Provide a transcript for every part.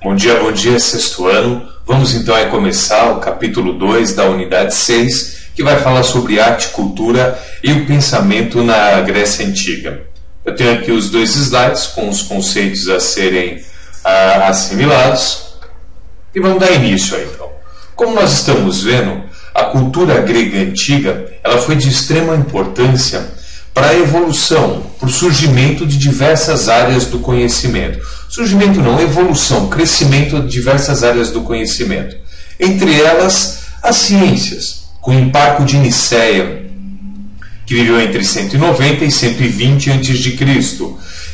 Bom dia, sexto ano. Vamos então começar o capítulo 2 da unidade 6, que vai falar sobre arte, cultura e o pensamento na Grécia Antiga. Eu tenho aqui os dois slides com os conceitos a serem assimilados e vamos dar início aí, então. Como nós estamos vendo, a cultura grega antiga ela foi de extrema importância para a evolução, para o surgimento de diversas áreas do conhecimento. Surgimento não, evolução, crescimento de diversas áreas do conhecimento. Entre elas, as ciências, com o Hipparco de Nicéia, que viveu entre 190 e 120 a.C.,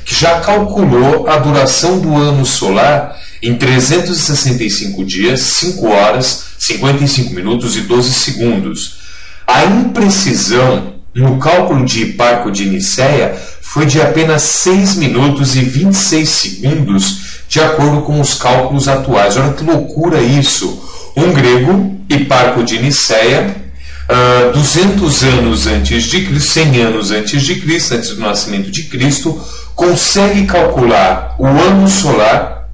que já calculou a duração do ano solar em 365 dias, 5 horas, 55 minutos e 12 segundos. A imprecisão no cálculo de Hipparco de Nicéia foi de apenas 6 minutos e 26 segundos, de acordo com os cálculos atuais. Olha que loucura isso! Um grego, Hipparco de Nicéia, 200 anos antes de Cristo, 100 anos antes de Cristo, antes do nascimento de Cristo, consegue calcular o ano solar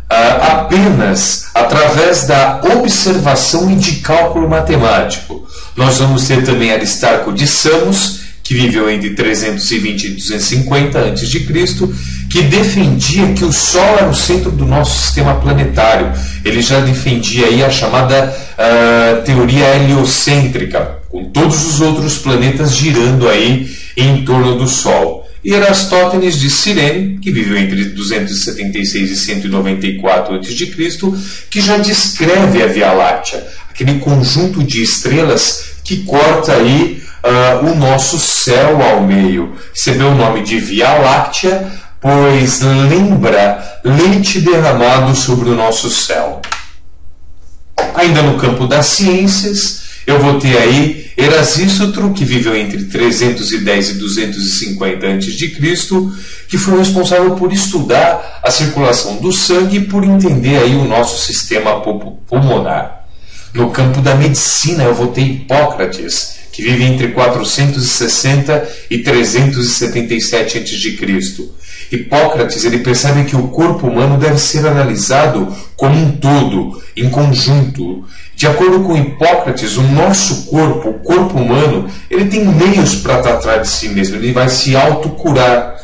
apenas através da observação e de cálculo matemático. Nós vamos ter também Aristarco de Samos, que viveu entre 320 e 250 a.C., que defendia que o Sol era o centro do nosso sistema planetário. Ele já defendia aí a chamada teoria heliocêntrica, com todos os outros planetas girando aí em torno do Sol. E Erastótenes de Cirene, que viveu entre 276 e 194 a.C., que já descreve a Via Láctea, aquele conjunto de estrelas que corta aí o nosso céu ao meio. Recebeu o nome de Via Láctea, pois lembra leite derramado sobre o nosso céu. Ainda no campo das ciências, eu vou ter aí Erasístotro, que viveu entre 310 e 250 a.C., que foi responsável por estudar a circulação do sangue e por entender aí o nosso sistema pulmonar. No campo da medicina, eu vou ter Hipócrates, que vive entre 460 e 377 a.C. Hipócrates ele percebe que o corpo humano deve ser analisado como um todo, em conjunto. De acordo com Hipócrates, o nosso corpo, o corpo humano, ele tem meios para tratar de si mesmo, ele vai se autocurar.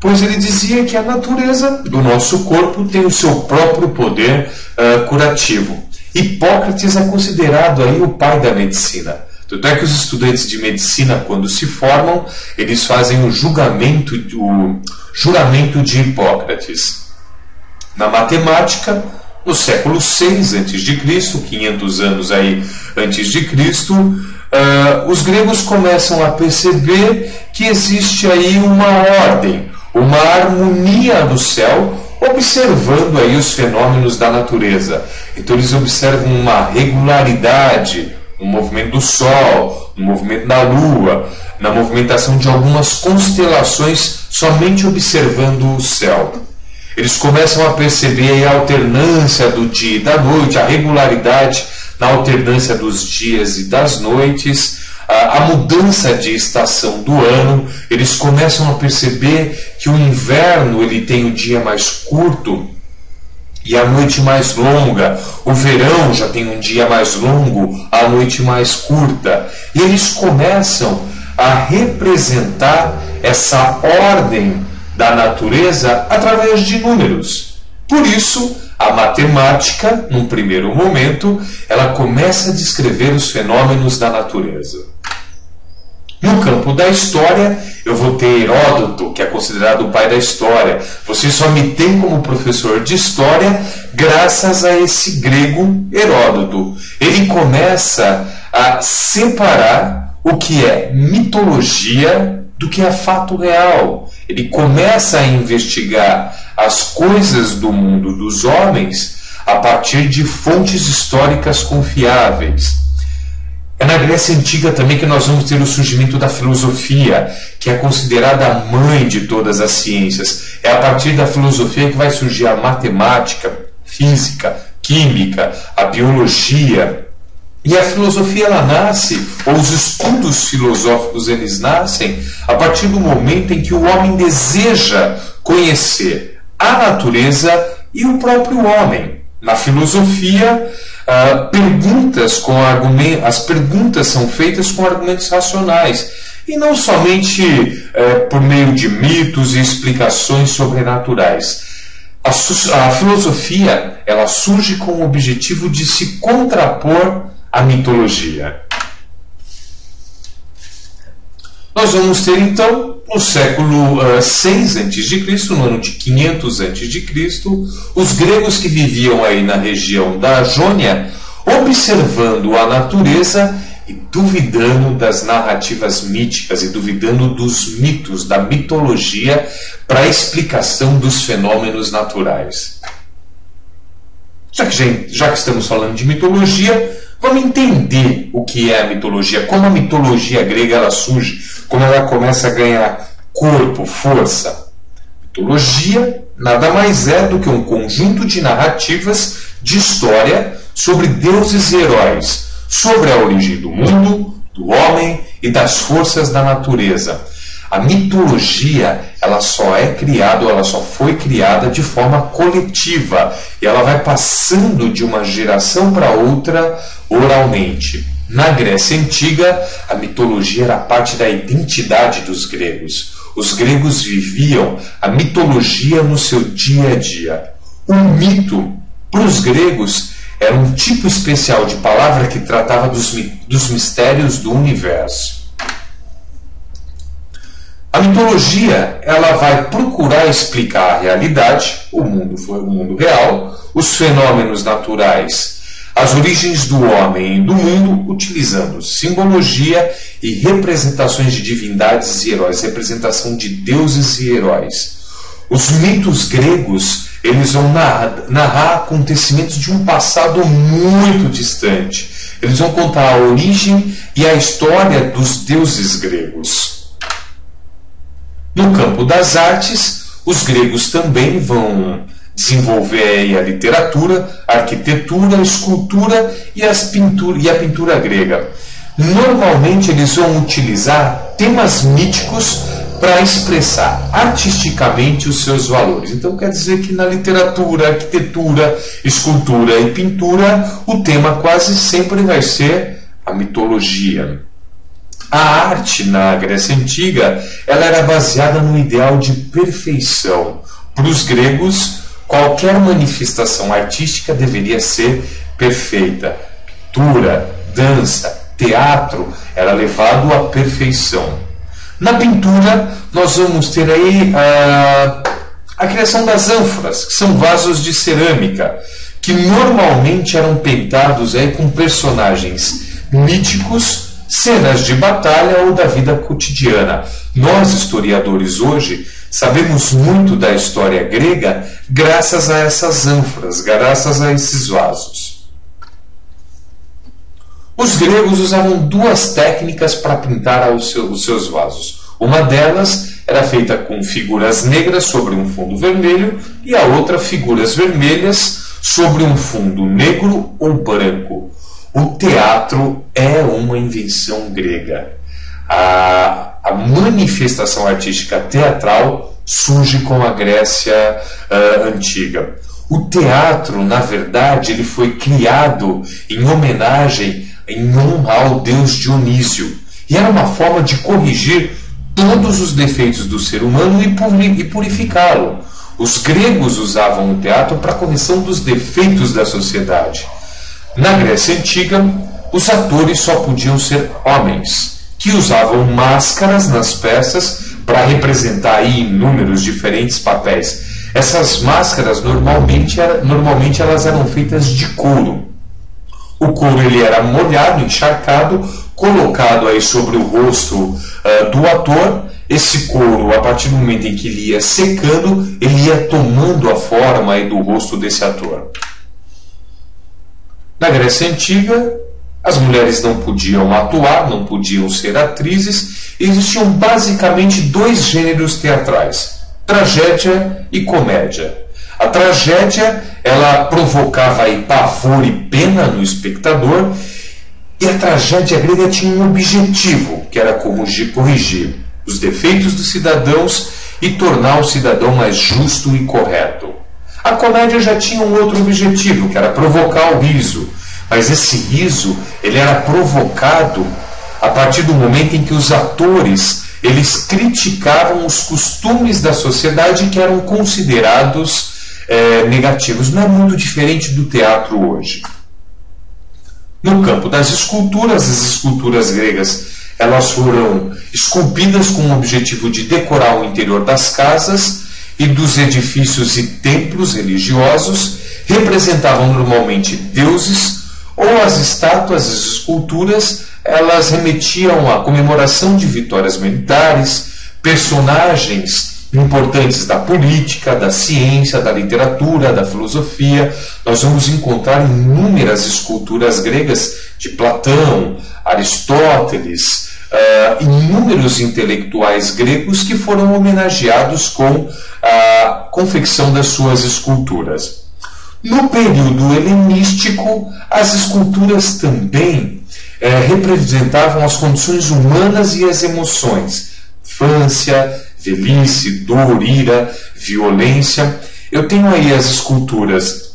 Pois ele dizia que a natureza do nosso corpo tem o seu próprio poder curativo. Hipócrates é considerado aí o pai da medicina. Tanto é que os estudantes de medicina, quando se formam, eles fazem o juramento de Hipócrates. Na matemática, no século VI a.C., 500 anos aí antes de Cristo, os gregos começam a perceber que existe aí uma ordem, uma harmonia do céu, observando aí os fenômenos da natureza. Então eles observam uma regularidade no movimento do Sol, no movimento da Lua, na movimentação de algumas constelações, somente observando o céu. Eles começam a perceber a alternância do dia e da noite, a regularidade na alternância dos dias e das noites, a mudança de estação do ano. Eles começam a perceber que o inverno ele tem o dia mais curto e a noite mais longa. O verão já tem um dia mais longo, a noite mais curta. E eles começam a representar essa ordem da natureza através de números. Por isso, a matemática, num primeiro momento, ela começa a descrever os fenômenos da natureza. No campo da história, eu vou ter Heródoto, que é considerado o pai da história. Você só me tem como professor de história graças a esse grego Heródoto. Ele começa a separar o que é mitologia do que é fato real. Ele começa a investigar as coisas do mundo dos homens a partir de fontes históricas confiáveis. É na Grécia Antiga também que nós vamos ter o surgimento da filosofia, que é considerada a mãe de todas as ciências. É a partir da filosofia que vai surgir a matemática, física, química, a biologia. E a filosofia ela nasce, ou os estudos filosóficos eles nascem, a partir do momento em que o homem deseja conhecer a natureza e o próprio homem. Na filosofia, as perguntas são feitas com argumentos racionais, e não somente por meio de mitos e explicações sobrenaturais. A filosofia, ela surge com o objetivo de se contrapor à mitologia. Nós vamos ter então, no século 6 a.C., no ano de 500 a.C., os gregos que viviam aí na região da Jônia, observando a natureza e duvidando das narrativas míticas e duvidando dos mitos, da mitologia, para a explicação dos fenômenos naturais. Já que estamos falando de mitologia, vamos entender o que é a mitologia, como a mitologia grega ela surge, como ela começa a ganhar corpo, força. Mitologia nada mais é do que um conjunto de narrativas de história sobre deuses e heróis, sobre a origem do mundo, do homem e das forças da natureza. A mitologia, ela só foi criada de forma coletiva, e ela vai passando de uma geração para outra oralmente. Na Grécia Antiga, a mitologia era parte da identidade dos gregos. Os gregos viviam a mitologia no seu dia a dia. O mito, para os gregos, era um tipo especial de palavra que tratava dos mistérios do universo. A mitologia, ela vai procurar explicar a realidade, o mundo real, os fenômenos naturais, as origens do homem e do mundo, utilizando simbologia e representações de divindades e heróis, representação de deuses e heróis. Os mitos gregos, eles vão narrar acontecimentos de um passado muito distante. Eles vão contar a origem e a história dos deuses gregos. No campo das artes, os gregos também vão desenvolver a literatura, a arquitetura, a escultura e a pintura grega. Normalmente eles vão utilizar temas míticos para expressar artisticamente os seus valores. Então quer dizer que na literatura, arquitetura, escultura e pintura, o tema quase sempre vai ser a mitologia. A arte na Grécia Antiga, ela era baseada no ideal de perfeição. Para os gregos, qualquer manifestação artística deveria ser perfeita. Pintura, dança, teatro era levado à perfeição. Na pintura, nós vamos ter aí a criação das ânforas, que são vasos de cerâmica, que normalmente eram pintados aí com personagens míticos, cenas de batalha ou da vida cotidiana. Nós, historiadores, hoje, sabemos muito da história grega graças a essas ânforas, graças a esses vasos. Os gregos usavam duas técnicas para pintar os seus vasos. Uma delas era feita com figuras negras sobre um fundo vermelho e a outra figuras vermelhas sobre um fundo negro ou branco. O teatro é uma invenção grega. A manifestação artística teatral surge com a Grécia Antiga. O teatro, na verdade, ele foi criado em homenagem, em honra ao deus Dionísio. E era uma forma de corrigir todos os defeitos do ser humano e purificá-lo. Os gregos usavam o teatro para a correção dos defeitos da sociedade. Na Grécia Antiga, os atores só podiam ser homens, que usavam máscaras nas peças para representar aí inúmeros diferentes papéis. Essas máscaras normalmente elas eram feitas de couro. O couro ele era molhado, encharcado, colocado aí sobre o rosto do ator. Esse couro, a partir do momento em que ele ia secando, ele ia tomando a forma aí do rosto desse ator. Na Grécia Antiga, as mulheres não podiam atuar, não podiam ser atrizes. Existiam basicamente dois gêneros teatrais: tragédia e comédia. A tragédia, ela provocava aí pavor e pena no espectador, e a tragédia grega tinha um objetivo, que era corrigir os defeitos dos cidadãos e tornar o cidadão mais justo e correto. A comédia já tinha um outro objetivo, que era provocar o riso. Mas esse riso, ele era provocado a partir do momento em que os atores, eles criticavam os costumes da sociedade que eram considerados negativos. Não é muito diferente do teatro hoje. No campo das esculturas, as esculturas gregas, elas foram esculpidas com o objetivo de decorar o interior das casas e dos edifícios e templos religiosos, representavam normalmente deuses, ou as estátuas, as esculturas, elas remetiam à comemoração de vitórias militares, personagens importantes da política, da ciência, da literatura, da filosofia. Nós vamos encontrar inúmeras esculturas gregas de Platão, Aristóteles, inúmeros intelectuais gregos que foram homenageados com a confecção das suas esculturas. No período helenístico, as esculturas também representavam as condições humanas e as emoções: infância, velhice, dor, ira, violência. Eu tenho aí as esculturas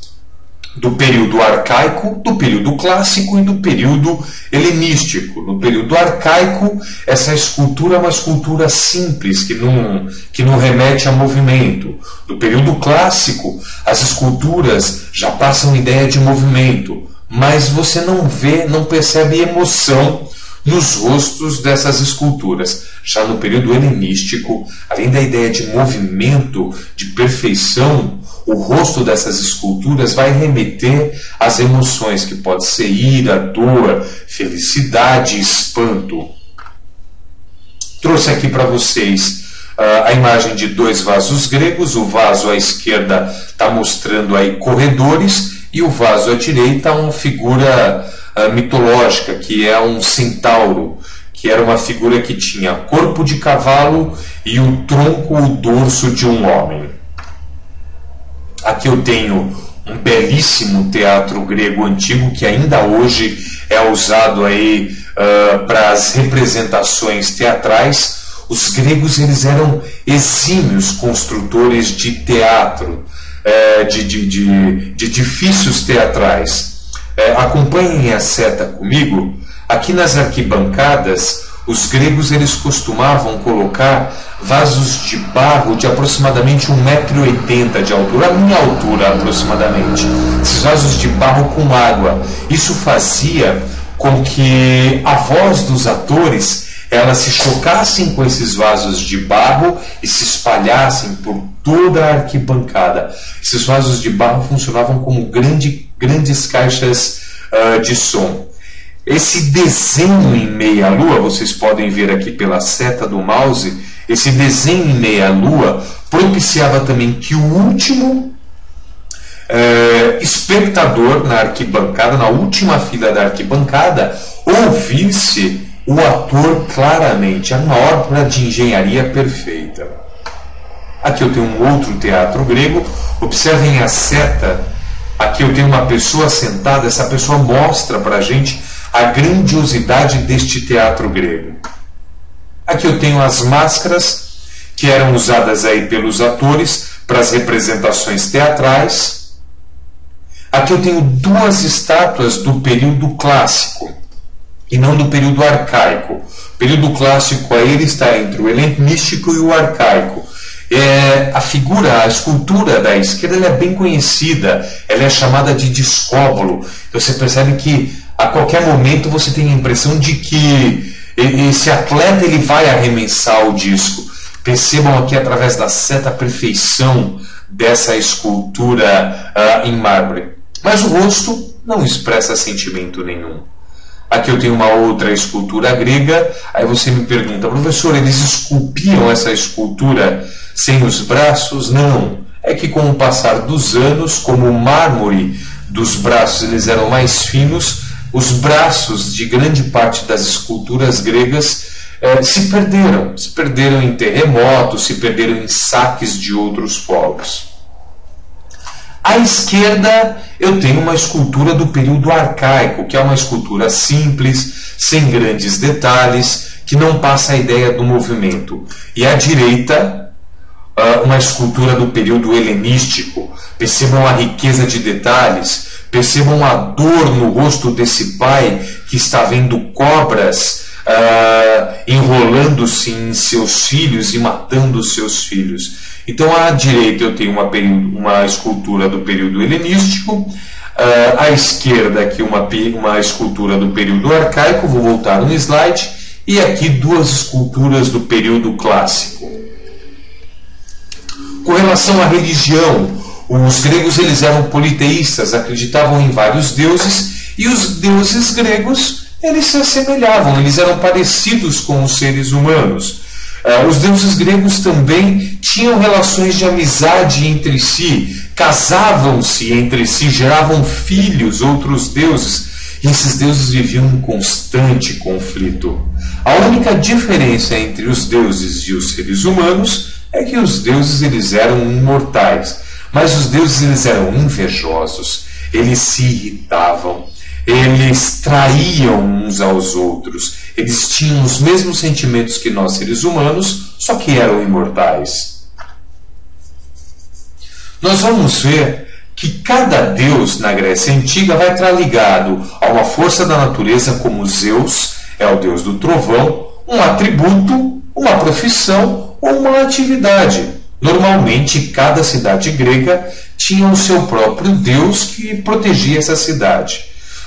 do período arcaico, do período clássico e do período helenístico. No período arcaico, essa escultura é uma escultura simples, que não remete a movimento. No período clássico, as esculturas já passam ideia de movimento, mas você não vê, não percebe emoção nos rostos dessas esculturas. Já no período helenístico, além da ideia de movimento, de perfeição, o rosto dessas esculturas vai remeter às emoções, que pode ser ira, dor, felicidade, espanto. Trouxe aqui para vocês a imagem de dois vasos gregos. O vaso à esquerda está mostrando aí corredores, e o vaso à direita uma figura mitológica, que é um centauro, que era uma figura que tinha corpo de cavalo e o tronco, o dorso de um homem. Aqui eu tenho um belíssimo teatro grego antigo, que ainda hoje é usado aí para as representações teatrais. Os gregos, eles eram exímios construtores de teatro, de edifícios teatrais. Acompanhem a seta comigo. Aqui nas arquibancadas, os gregos, eles costumavam colocar vasos de barro de aproximadamente 1,80 m de altura, a minha altura aproximadamente. Esses vasos de barro com água. Isso fazia com que a voz dos atores, elas se chocassem com esses vasos de barro e se espalhassem por toda a arquibancada. Esses vasos de barro funcionavam como grandes caixas de som. Esse desenho em meia-lua, vocês podem ver aqui pela seta do mouse, esse desenho em meia-lua propiciava também que o último espectador na arquibancada, na última fila da arquibancada, ouvisse o ator claramente. É uma obra de engenharia perfeita. Aqui eu tenho um outro teatro grego. Observem a seta. Aqui eu tenho uma pessoa sentada. Essa pessoa mostra para a gente a grandiosidade deste teatro grego. Aqui eu tenho as máscaras que eram usadas aí pelos atores para as representações teatrais. Aqui eu tenho duas estátuas do período clássico e não do período arcaico. O período clássico aí ele está entre o helenístico e o arcaico. A figura, a escultura da esquerda, ela é bem conhecida, ela é chamada de discóbolo. Então você percebe que a qualquer momento você tem a impressão de que esse atleta ele vai arremessar o disco. Percebam aqui através da seta a perfeição dessa escultura em mármore. Mas o rosto não expressa sentimento nenhum. Aqui eu tenho uma outra escultura grega. Aí você me pergunta: professor, eles esculpiam essa escultura sem os braços? Não. É que com o passar dos anos, como o mármore dos braços eles eram mais finos, os braços de grande parte das esculturas gregas se perderam em terremotos, se perderam em saques de outros povos. À esquerda eu tenho uma escultura do período arcaico, que é uma escultura simples, sem grandes detalhes, que não passa a ideia do movimento. E à direita uma escultura do período helenístico. Percebam a riqueza de detalhes, percebam a dor no rosto desse pai que está vendo cobras enrolando-se em seus filhos e matando seus filhos. Então, à direita eu tenho uma escultura do período helenístico, à esquerda aqui uma escultura do período arcaico, vou voltar um slide, e aqui duas esculturas do período clássico. Com relação à religião, os gregos eles eram politeístas, acreditavam em vários deuses, e os deuses gregos eles se assemelhavam, eles eram parecidos com os seres humanos. Os deuses gregos também tinham relações de amizade entre si, casavam-se entre si, geravam filhos, outros deuses, e esses deuses viviam em constante conflito. A única diferença entre os deuses e os seres humanos é que os deuses eles eram imortais, mas os deuses eles eram invejosos, eles se irritavam, eles traíam uns aos outros, eles tinham os mesmos sentimentos que nós seres humanos, só que eram imortais. Nós vamos ver que cada deus na Grécia Antiga vai estar ligado a uma força da natureza, como Zeus, é o deus do trovão, um atributo, uma profissão ou uma atividade. Normalmente, cada cidade grega tinha o seu próprio deus que protegia essa cidade.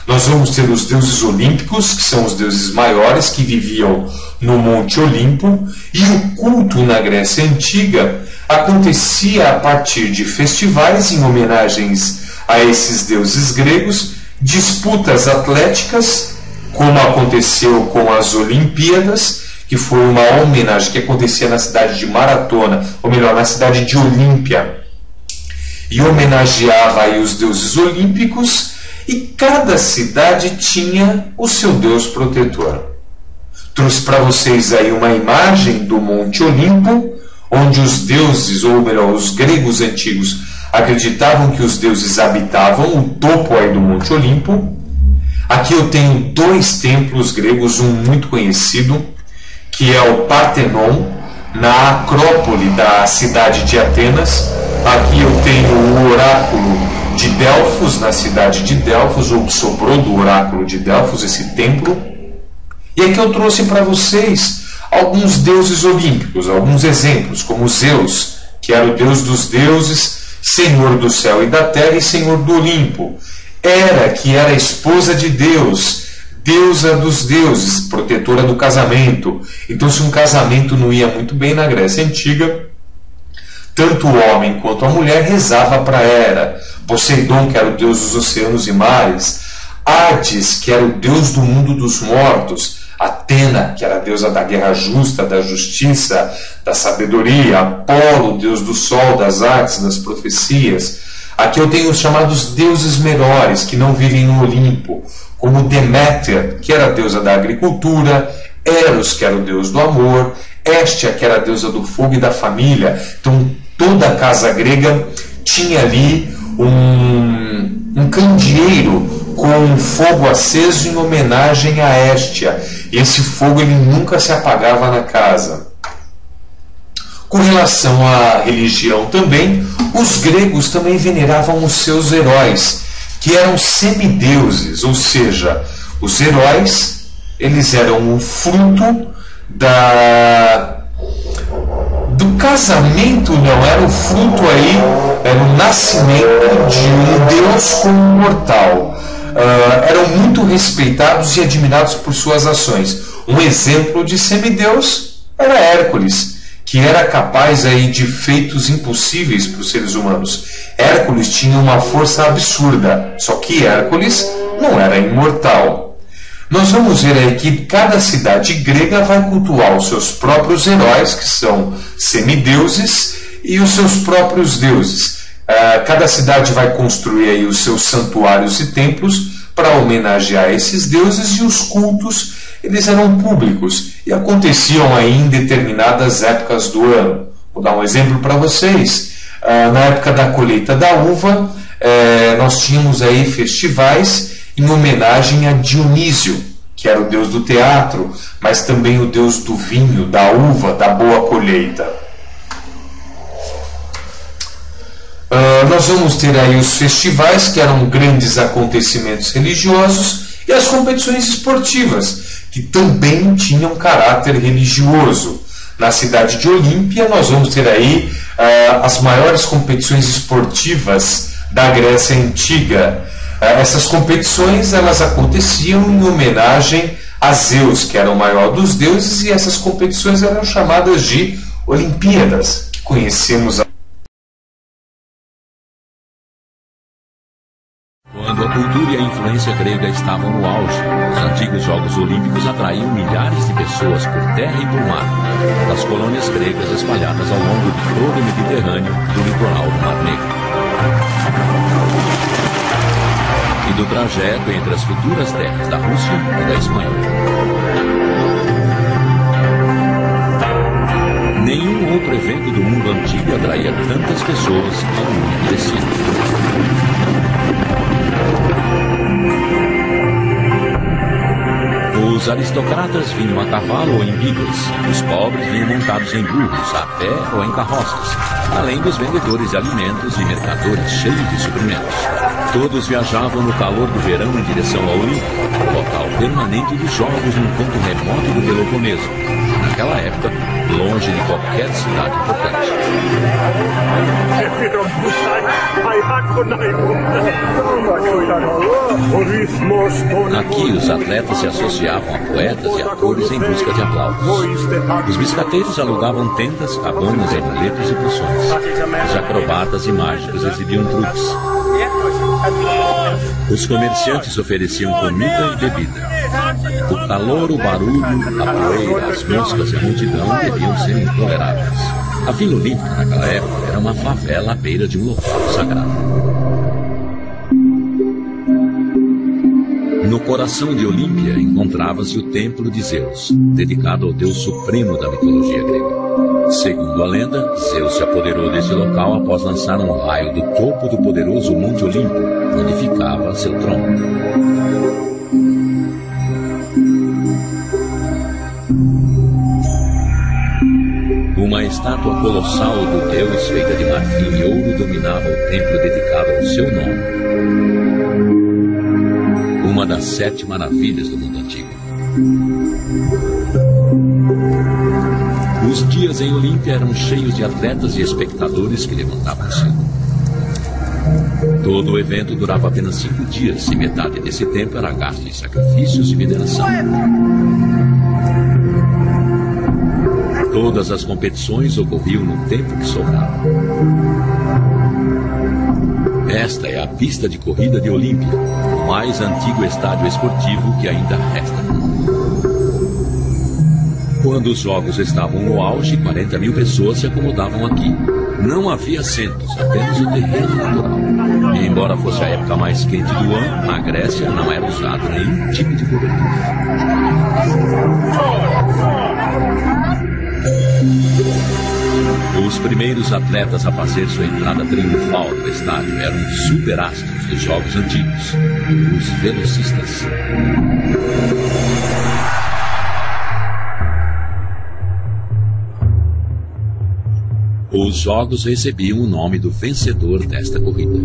Nós vamos ter os deuses olímpicos, que são os deuses maiores que viviam no Monte Olimpo, e o culto na Grécia Antiga acontecia a partir de festivais em homenagens a esses deuses gregos, disputas atléticas, como aconteceu com as Olimpíadas, que foi uma homenagem que acontecia na cidade de Maratona, ou melhor, na cidade de Olímpia, e homenageava aí os deuses olímpicos, e cada cidade tinha o seu deus protetor. Trouxe para vocês aí uma imagem do Monte Olimpo, onde os deuses, ou melhor, os gregos antigos, acreditavam que os deuses habitavam o topo aí do Monte Olimpo. Aqui eu tenho dois templos gregos, um muito conhecido, que é o Partenon, na Acrópole da cidade de Atenas. Aqui eu tenho o oráculo de Delfos, na cidade de Delfos, ou que sobrou do oráculo de Delfos, esse templo. E aqui eu trouxe para vocês alguns deuses olímpicos, alguns exemplos, como Zeus, que era o deus dos deuses, senhor do céu e da terra e senhor do Olimpo. Hera, que era esposa de Deus, deusa dos deuses, protetora do casamento. Então, se um casamento não ia muito bem na Grécia Antiga, tanto o homem quanto a mulher rezava para Hera. Poseidon, que era o deus dos oceanos e mares, Hades, que era o deus do mundo dos mortos, Atena, que era a deusa da guerra justa, da justiça, da sabedoria, Apolo, deus do sol, das artes, das profecias. Aqui eu tenho os chamados deuses menores, que não vivem no Olimpo, como Deméter, que era a deusa da agricultura, Eros, que era o deus do amor, Hestia, que era a deusa do fogo e da família. Então toda a casa grega tinha ali um candeeiro com fogo aceso em homenagem a Hestia. E esse fogo ele nunca se apagava na casa. Com relação à religião também, os gregos também veneravam os seus heróis, que eram semideuses, ou seja, os heróis eles eram o fruto do casamento, não, era o fruto aí, era o nascimento de um deus com um mortal. Eram muito respeitados e admirados por suas ações. Um exemplo de semideus era Hércules, que era capaz aí de feitos impossíveis para os seres humanos. Hércules tinha uma força absurda, só que Hércules não era imortal. Nós vamos ver aí que cada cidade grega vai cultuar os seus próprios heróis, que são semideuses, e os seus próprios deuses. Cada cidade vai construir aí os seus santuários e templos para homenagear esses deuses, e os cultos eles eram públicos e aconteciam aí em determinadas épocas do ano. Vou dar um exemplo para vocês. Na época da colheita da uva, nós tínhamos aí festivais em homenagem a Dionísio, que era o deus do teatro, mas também o deus do vinho, da uva, da boa colheita. Nós vamos ter aí os festivais, que eram grandes acontecimentos religiosos, e as competições esportivas, que também tinham caráter religioso. Na cidade de Olímpia, nós vamos ter aí as maiores competições esportivas da Grécia Antiga. Essas competições elas aconteciam em homenagem a Zeus, que era o maior dos deuses, e essas competições eram chamadas de Olimpíadas, que conhecemos. Quando a cultura e a influência grega estavam no auge, os antigos Jogos Olímpicos atraíam milhares de pessoas por terra e por mar, das colônias gregas espalhadas ao longo de todo o Mediterrâneo e do litoral do Mar Negro, e do trajeto entre as futuras terras da Rússia e da Espanha. Nenhum outro evento do mundo antigo atraía tantas pessoas ao mundo crescido. Os aristocratas vinham a cavalo ou em bigas, os pobres vinham montados em burros, a pé ou em carroças, além dos vendedores de alimentos e mercadores cheios de suprimentos. Todos viajavam no calor do verão em direção ao Olímpia, local permanente dos jogos num ponto remoto do Peloponeso, naquela época, longe de qualquer cidade importante. Aqui os atletas se associavam a poetas e atores em busca de aplausos. Os biscateiros alugavam tendas, cabanas, amuletos e poções. Os acrobatas e mágicos exibiam truques. Os comerciantes ofereciam comida e bebida. O calor, o barulho, a poeira, as moscas e a multidão deviam ser intoleráveis. A Vila Olímpica, naquela época, era uma favela à beira de um local sagrado. No coração de Olímpia encontrava-se o Templo de Zeus, dedicado ao deus supremo da mitologia grega. Segundo a lenda, Zeus se apoderou desse local após lançar um raio do topo do poderoso Monte Olimpo, onde ficava seu trono. Uma estátua colossal do deus feita de marfim e ouro dominava o templo dedicado ao seu nome. Uma das 7 maravilhas do mundo antigo. Os dias em Olímpia eram cheios de atletas e espectadores que levantavam cedo. Todo o evento durava apenas 5 dias e metade desse tempo era gasto em sacrifícios e veneração. Todas as competições ocorriam no tempo que sobrava. Esta é a pista de corrida de Olímpia, o mais antigo estádio esportivo que ainda resta no mundo. Quando os jogos estavam no auge, 40 mil pessoas se acomodavam aqui. Não havia assentos, apenas o terreno natural. E embora fosse a época mais quente do ano, na Grécia não era usado nenhum tipo de cobertura. Os primeiros atletas a fazer sua entrada triunfal no estádio eram os superastros dos jogos antigos, os velocistas. Os jogos recebiam o nome do vencedor desta corrida.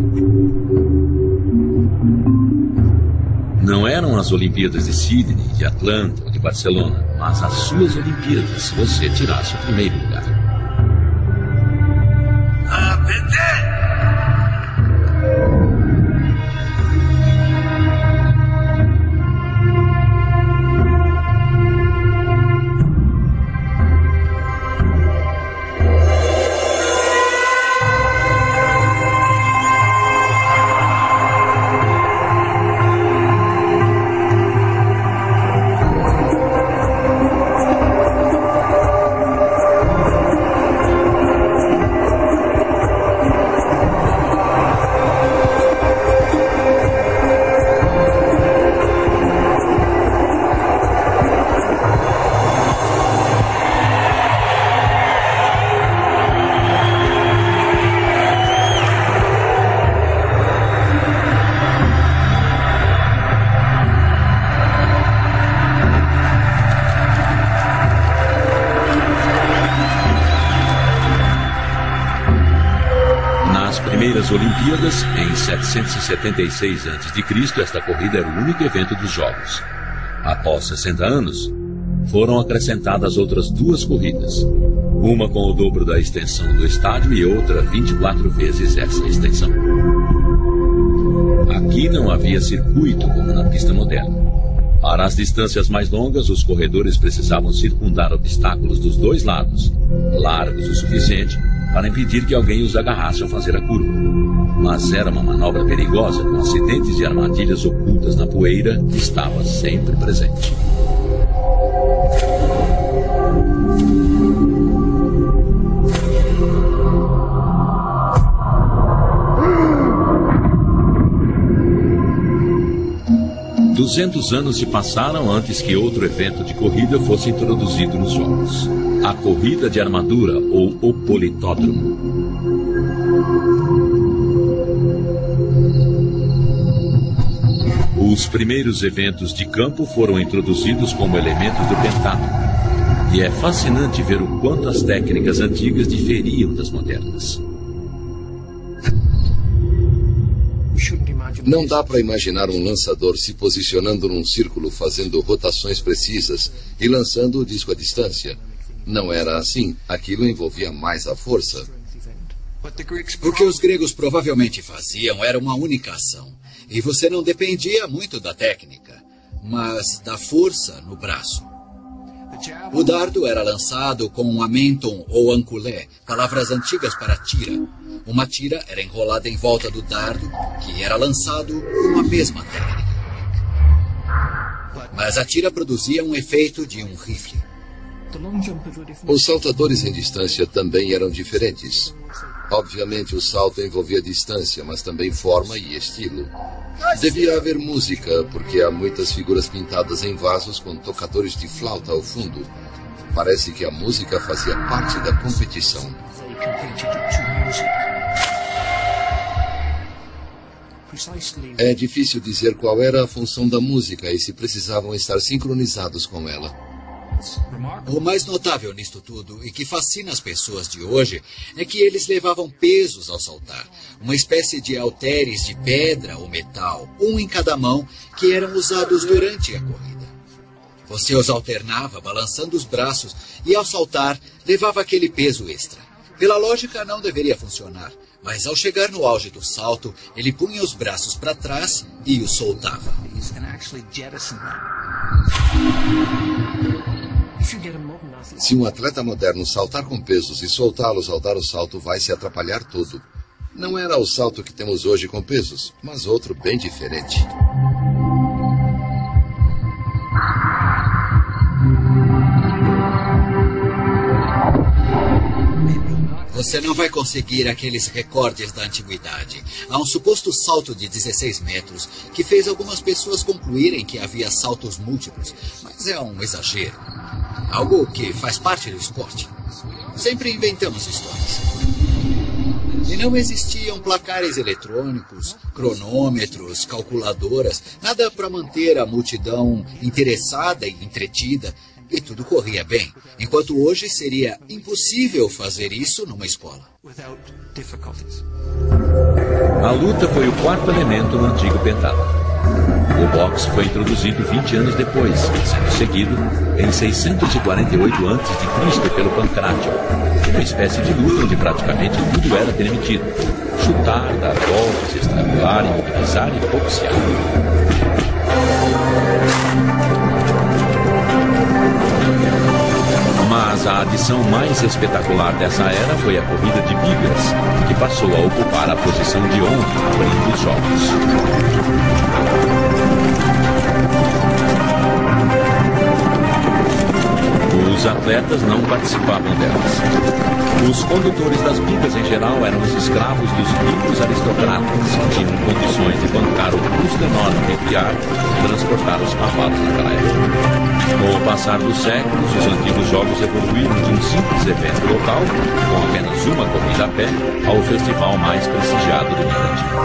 Não eram as Olimpíadas de Sydney, de Atlanta ou de Barcelona, mas as suas Olimpíadas, se você tirasse o primeiro lugar. primeiras Olimpíadas, em 776 a.C., esta corrida era o único evento dos Jogos. Após 60 anos, foram acrescentadas outras 2 corridas, uma com o dobro da extensão do estádio e outra 24 vezes essa extensão. Aqui não havia circuito como na pista moderna. Para as distâncias mais longas, os corredores precisavam circundar obstáculos dos 2 lados, largos o suficiente para impedir que alguém os agarrasse ao fazer a curva. Mas era uma manobra perigosa, com acidentes e armadilhas ocultas na poeira que estava sempre presente. Duzentos anos se passaram antes que outro evento de corrida fosse introduzido nos Jogos. A corrida de armadura, ou o politódromo. Os primeiros eventos de campo foram introduzidos como elementos do pentágono. E é fascinante ver o quanto as técnicas antigas diferiam das modernas. Não dá para imaginar um lançador se posicionando num círculo, fazendo rotações precisas e lançando o disco à distância. Não era assim. Aquilo envolvia mais a força. O que os gregos provavelmente faziam era uma única ação. E você não dependia muito da técnica, mas da força no braço. O dardo era lançado com um amenton ou anculé, palavras antigas para tira. Uma tira era enrolada em volta do dardo, que era lançado com a mesma técnica. Mas a tira produzia um efeito de um rifle. Os saltadores em distância também eram diferentes. Obviamente o salto envolvia distância, mas também forma e estilo. Devia haver música, porque há muitas figuras pintadas em vasos com tocadores de flauta ao fundo. Parece que a música fazia parte da competição. É difícil dizer qual era a função da música e se precisavam estar sincronizados com ela. O mais notável nisto tudo, e que fascina as pessoas de hoje, é que eles levavam pesos ao saltar. Uma espécie de halteres de pedra ou metal, um em cada mão, que eram usados durante a corrida. Você os alternava, balançando os braços, e ao saltar, levava aquele peso extra. Pela lógica, não deveria funcionar, mas ao chegar no auge do salto, ele punha os braços para trás e os soltava. Se um atleta moderno saltar com pesos e soltá-los ao dar o salto, vai se atrapalhar todo. Não era o salto que temos hoje com pesos, mas outro bem diferente. Você não vai conseguir aqueles recordes da antiguidade. Há um suposto salto de 16 metros que fez algumas pessoas concluírem que havia saltos múltiplos, mas é um exagero. Algo que faz parte do esporte. Sempre inventamos histórias. E não existiam placares eletrônicos, cronômetros, calculadoras, nada para manter a multidão interessada e entretida. E tudo corria bem, enquanto hoje seria impossível fazer isso numa escola. A luta foi o quarto elemento no antigo pentágono. O boxe foi introduzido 20 anos depois, sendo seguido em 648 a.C. pelo Pancrácio, uma espécie de luta onde praticamente tudo era permitido: chutar, dar golpes, estrangular, imobilizar e boxear. Mas a adição mais espetacular dessa era foi a corrida de bigas, que passou a ocupar a posição de honra abrindo os jogos. Os atletas não participavam delas. Os condutores das bigas em geral eram os escravos dos ricos aristocratas, que tinham condições de bancar o custo enorme de enviar e transportar os cavalos naquela época. Com o passar dos séculos, os antigos jogos evoluíram de um simples evento local, com apenas uma corrida a pé, ao festival mais prestigiado do mundo antigo.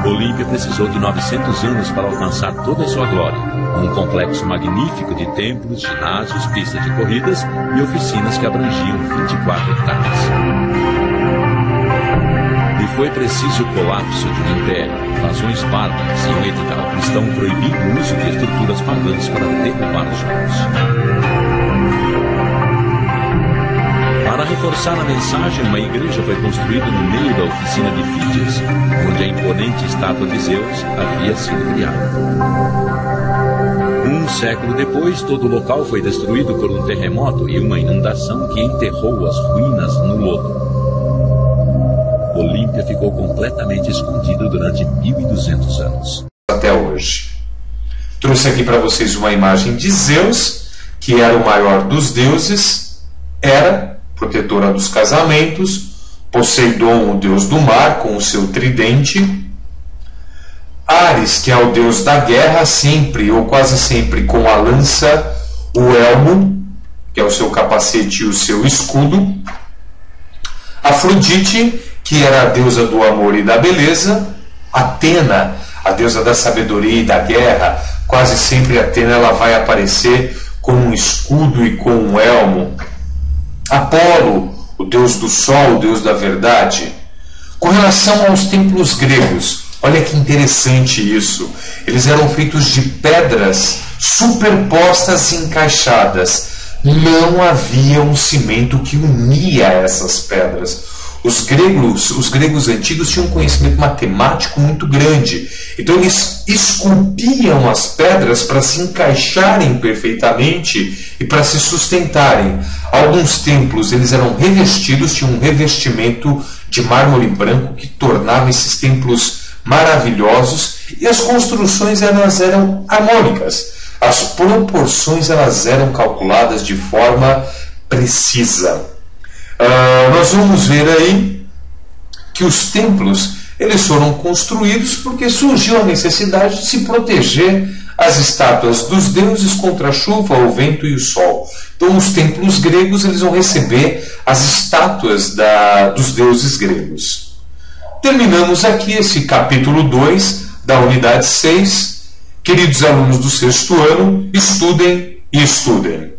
Olímpia precisou de 900 anos para alcançar toda a sua glória, um complexo magnífico de templos, ginásios, pistas de corridas e oficinas que abrangiam 24 hectares. E foi preciso o colapso de um império, invasões bárbaras e um edital cristão proibindo o uso de estruturas pagãs para derrubar os muros. Para reforçar a mensagem, uma igreja foi construída no meio da oficina de Fídias, onde a imponente estátua de Zeus havia sido criada. Um século depois, todo o local foi destruído por um terremoto e uma inundação que enterrou as ruínas no lodo. Olímpia ficou completamente escondida durante 1.200 anos. Até hoje. Trouxe aqui para vocês uma imagem de Zeus, que era o maior dos deuses, Hera, protetora dos casamentos, Poseidon, o deus do mar, com o seu tridente, Ares, que é o deus da guerra, sempre ou quase sempre com a lança, o elmo, que é o seu capacete e o seu escudo, Afrodite, que era a deusa do amor e da beleza, Atena, a deusa da sabedoria e da guerra. Quase sempre Atena ela vai aparecer com um escudo e com um elmo. Apolo, o deus do sol, o deus da verdade. Com relação aos templos gregos, olha que interessante isso. Eles eram feitos de pedras superpostas e encaixadas. Não havia um cimento que unia essas pedras. Os gregos antigos tinham um conhecimento matemático muito grande. Então eles esculpiam as pedras para se encaixarem perfeitamente e para se sustentarem. Alguns templos eles eram revestidos, tinham um revestimento de mármore branco que tornava esses templos maravilhosos, e as construções elas eram harmônicas. As proporções elas eram calculadas de forma precisa. Nós vamos ver aí que os templos eles foram construídos porque surgiu a necessidade de se proteger as estátuas dos deuses contra a chuva, o vento e o sol. Então os templos gregos eles vão receber as estátuas dos deuses gregos. Terminamos aqui esse capítulo 2 da unidade 6. Queridos alunos do 6º ano, estudem e estudem.